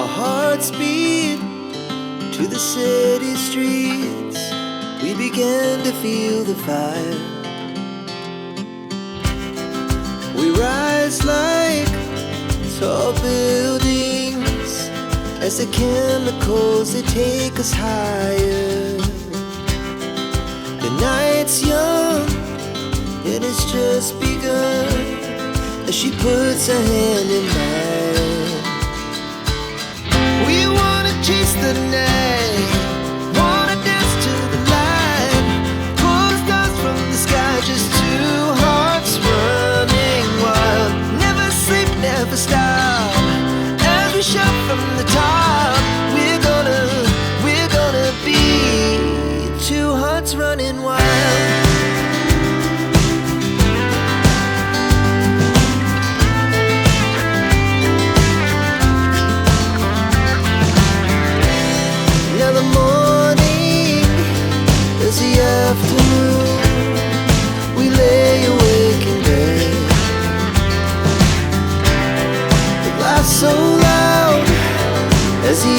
Our hearts beat to the city streets. We began to feel the fire. We rise like tall buildings as the chemicals, they take us higher. The night's young, it has just begun, as she puts her hand in mine. We wanna chase the night, wanna dance to the light, pull the stars from the sky, just two hearts running wild. Never sleep, never stop, as we shout from the top. We're gonna be two hearts running wild. Now the morning is the afternoon. We lay awake in bed. The laughs so loud as the